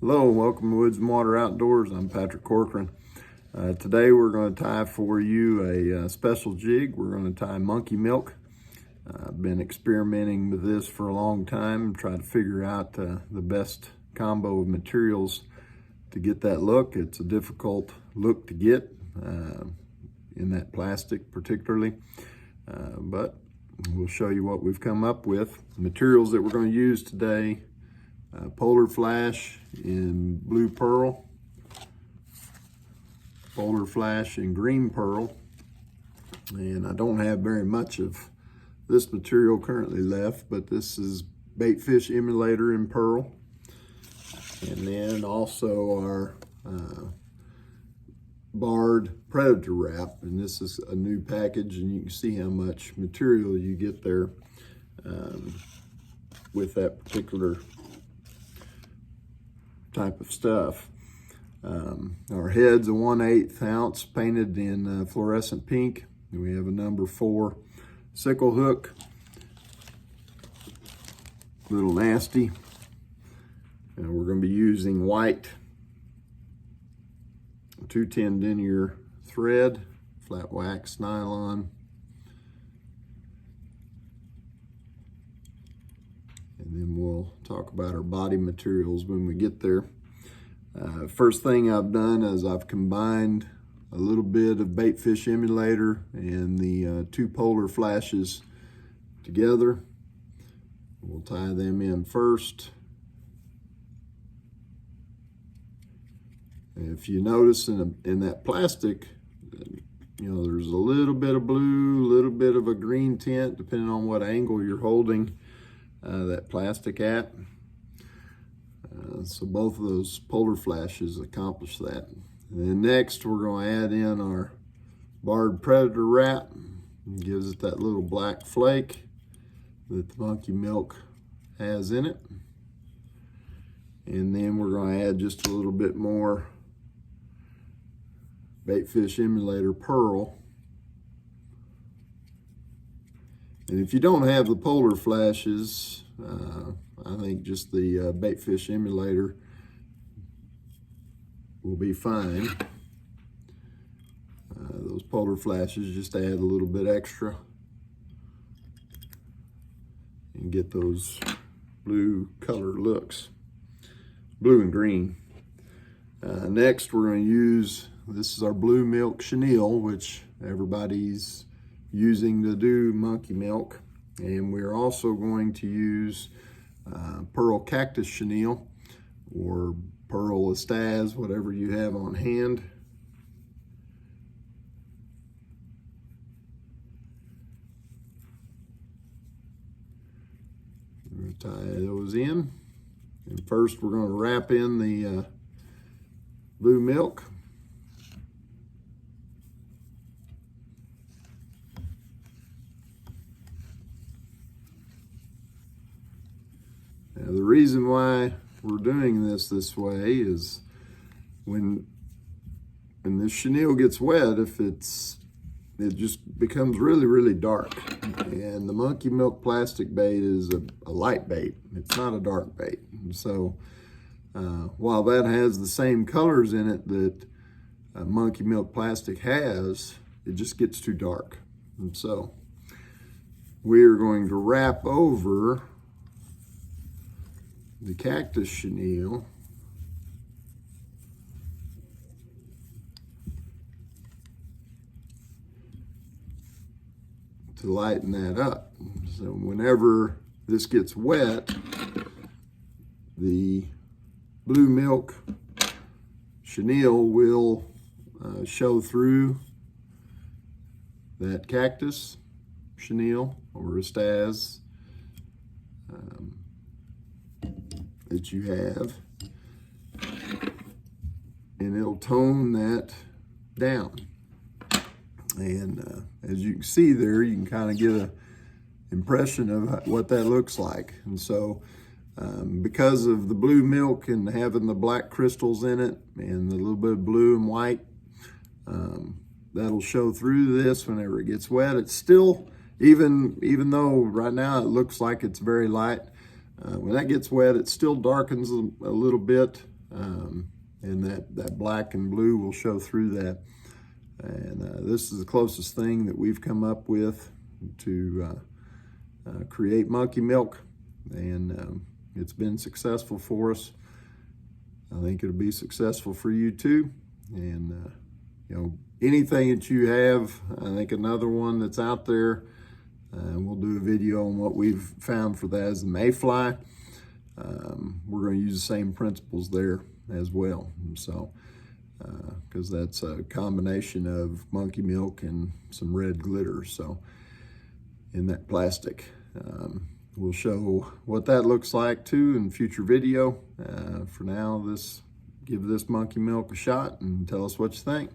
Hello and welcome to Woods and Water Outdoors. I'm Patrick Corcoran. Today we're going to tie for you a special jig. We're going to tie monkey milk. I've been experimenting with this for a long time, trying to figure out the best combo of materials to get that look. It's a difficult look to get in that plastic particularly, but we'll show you what we've come up with. The materials that we're going to use today: polar flash in blue pearl, polar flash in green pearl, and I don't have very much of this material currently left, but this is Baitfish Emulator in pearl, and then also our barred predator wrap, and this is a new package, and you can see how much material you get there with that particular type of stuff. Our head's a 1/8 ounce painted in fluorescent pink. We have a number 4 sickle hook, little nasty. We're going to be using white 210 denier thread, flat wax nylon, and then we'll talk about our body materials when we get there. First thing I've done is I've combined a little bit of Baitfish Emulator and the 2 polar flashes together. We'll tie them in first. If you notice in that plastic, you know, there's a little bit of blue, a little bit of a green tint, depending on what angle you're holding that plastic at. So both of those polar flashes accomplish that. And then next we're going to add in our barred predator wrap. It gives it that little black flake that the monkey milk has in it. And then we're going to add just a little bit more Baitfish Emulator pearl. And if you don't have the polar flashes, I think just the Baitfish Emulator will be fine. Those polar flashes just add a little bit extra and get those blue color looks, blue and green. Next we're going to use, this is our blue milk chenille, which everybody's using to do monkey milk. And we're also going to use pearl cactus chenille or pearl Estaz, whatever you have on hand. We're going to tie those in. And first we're going to wrap in the blue milk. Now, the reason why we're doing this way is when this chenille gets wet, it just becomes really dark. And the monkey milk plastic bait is a light bait. It's not a dark bait. And so while that has the same colors in it that monkey milk plastic has, it just gets too dark. And so we're going to wrap over the cactus chenille to lighten that up. So whenever this gets wet, the blue milk chenille will show through that cactus chenille or Estaz that you have, and it'll tone that down. And as you can see there, you can kind of get an impression of what that looks like. And so because of the blue milk and having the black crystals in it and a little bit of blue and white, that'll show through this whenever it gets wet. It's still, even though right now it looks like it's very light, when that gets wet, it still darkens a little bit and that black and blue will show through that. And this is the closest thing that we've come up with to create monkey milk, and it's been successful for us. I think it'll be successful for you too. And you know, anything that you have, I think another one that's out there, we'll do a video on what we've found for that is the mayfly. We're going to use the same principles there as well. So, because that's a combination of monkey milk and some red glitter. So, in that plastic, we'll show what that looks like too in future video. For now, give this monkey milk a shot and tell us what you think.